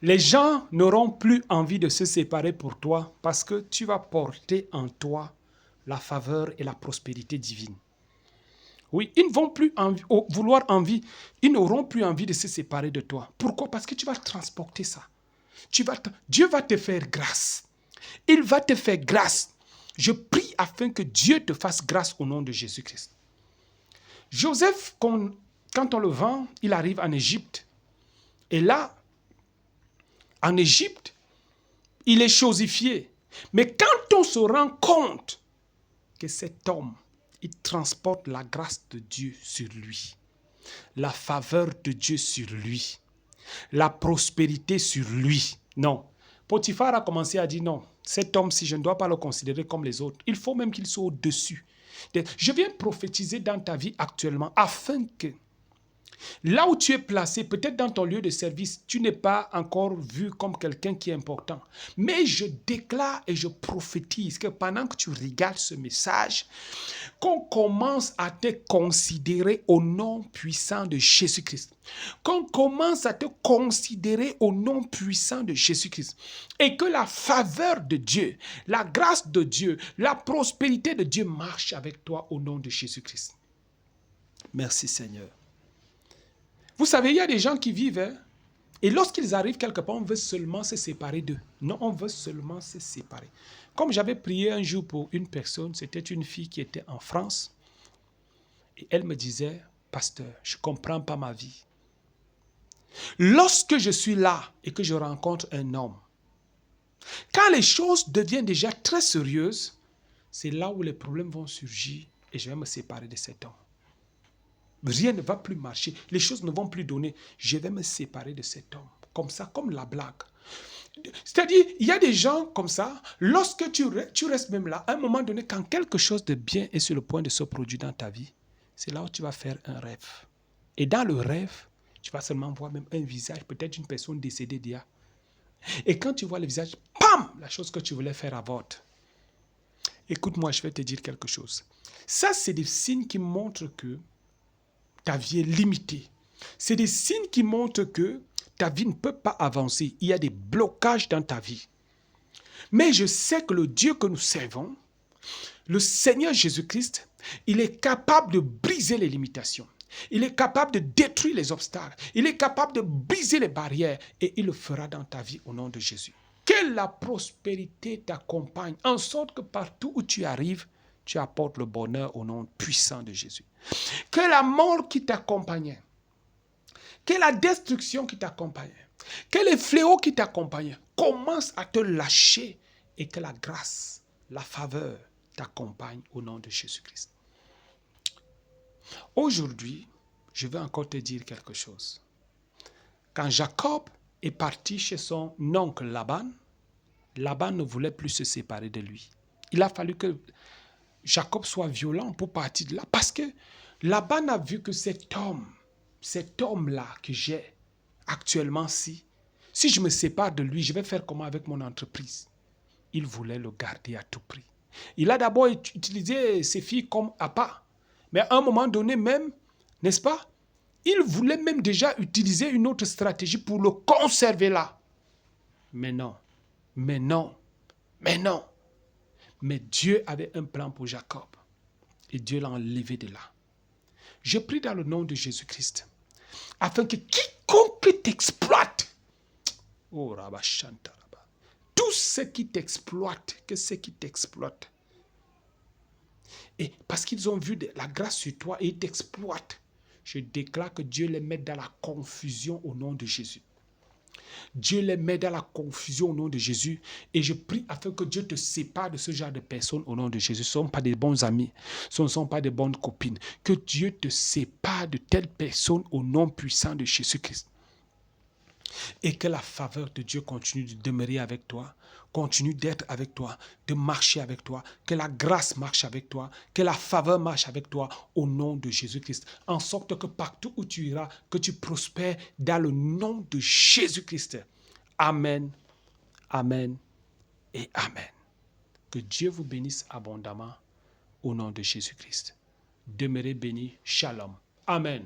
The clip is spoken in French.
Les gens n'auront plus envie de se séparer pour toi parce que tu vas porter en toi la faveur et la prospérité divine. Oui, ils ne vont plus vouloir envie, ils n'auront plus envie de se séparer de toi. Pourquoi? Parce que tu vas transporter ça. Dieu va te faire grâce. Il va te faire grâce. Je prie afin que Dieu te fasse grâce au nom de Jésus-Christ. Joseph, quand on le vend, il arrive en Égypte. Et là, en Égypte, il est chosifié. Mais quand on se rend compte que cet homme, il transporte la grâce de Dieu sur lui, la faveur de Dieu sur lui, la prospérité sur lui. Non. Potiphar a commencé à dire non, cet homme-ci, je ne dois pas le considérer comme les autres. Il faut même qu'il soit au-dessus. Je viens prophétiser dans ta vie actuellement afin que là où tu es placé, peut-être dans ton lieu de service, tu n'es pas encore vu comme quelqu'un qui est important. Mais je déclare et je prophétise que pendant que tu regardes ce message, qu'on commence à te considérer au nom puissant de Jésus-Christ. Qu'on commence à te considérer au nom puissant de Jésus-Christ. Et que la faveur de Dieu, la grâce de Dieu, la prospérité de Dieu marche avec toi au nom de Jésus-Christ. Merci Seigneur. Vous savez, il y a des gens qui vivent, hein, et lorsqu'ils arrivent quelque part, on veut seulement se séparer d'eux. Non, on veut seulement se séparer. Comme j'avais prié un jour pour une personne, c'était une fille qui était en France, et elle me disait, pasteur, je ne comprends pas ma vie. Lorsque je suis là et que je rencontre un homme, quand les choses deviennent déjà très sérieuses, c'est là où les problèmes vont surgir et je vais me séparer de cet homme. Rien ne va plus marcher. Les choses ne vont plus donner. Je vais me séparer de cet homme. Comme ça, comme la blague. C'est-à-dire, il y a des gens comme ça, lorsque tu restes même là, à un moment donné, quand quelque chose de bien est sur le point de se produire dans ta vie, c'est là où tu vas faire un rêve. Et dans le rêve, tu vas seulement voir même un visage, peut-être une personne décédée déjà. Et quand tu vois le visage, pam, la chose que tu voulais faire avorte. Écoute-moi, je vais te dire quelque chose. Ça, c'est des signes qui montrent que ta vie est limitée. C'est des signes qui montrent que ta vie ne peut pas avancer. Il y a des blocages dans ta vie. Mais je sais que le Dieu que nous servons, le Seigneur Jésus-Christ, il est capable de briser les limitations. Il est capable de détruire les obstacles. Il est capable de briser les barrières. Et il le fera dans ta vie au nom de Jésus. Que la prospérité t'accompagne, en sorte que partout où tu arrives, tu apportes le bonheur au nom puissant de Jésus. Que la mort qui t'accompagnait, que la destruction qui t'accompagnait, que les fléaux qui t'accompagnaient commencent à te lâcher et que la grâce, la faveur t'accompagne au nom de Jésus-Christ. Aujourd'hui, je vais encore te dire quelque chose. Quand Jacob est parti chez son oncle Laban, Laban ne voulait plus se séparer de lui. Il a fallu que Jacob soit violent pour partir de là parce que Laban a vu que cet homme-là que j'ai actuellement, si je me sépare de lui, je vais faire comment avec mon entreprise? Il voulait le garder à tout prix. Il a d'abord utilisé ses filles comme appât. Mais à un moment donné même, n'est-ce pas? Il voulait même déjà utiliser une autre stratégie pour le conserver là. Mais non, mais non, mais non. Mais Dieu avait un plan pour Jacob. Et Dieu l'a enlevé de là. Je prie dans le nom de Jésus-Christ, afin que quiconque t'exploite, oh Rabba Shanta Rabba, tous ceux qui t'exploitent, que ceux qui t'exploitent, et parce qu'ils ont vu la grâce sur toi et ils t'exploitent, je déclare que Dieu les met dans la confusion au nom de Jésus. Dieu les met dans la confusion au nom de Jésus. Et je prie afin que Dieu te sépare de ce genre de personnes au nom de Jésus. Ce ne sont pas des bons amis. Ce ne sont pas des bonnes copines. Que Dieu te sépare de telles personnes au nom puissant de Jésus-Christ. Et que la faveur de Dieu continue de demeurer avec toi, continue d'être avec toi, de marcher avec toi, que la grâce marche avec toi, que la faveur marche avec toi au nom de Jésus-Christ, en sorte que partout où tu iras, que tu prospères dans le nom de Jésus-Christ. Amen, amen et amen. Que Dieu vous bénisse abondamment au nom de Jésus-Christ. Demeurez bénis. Shalom. Amen.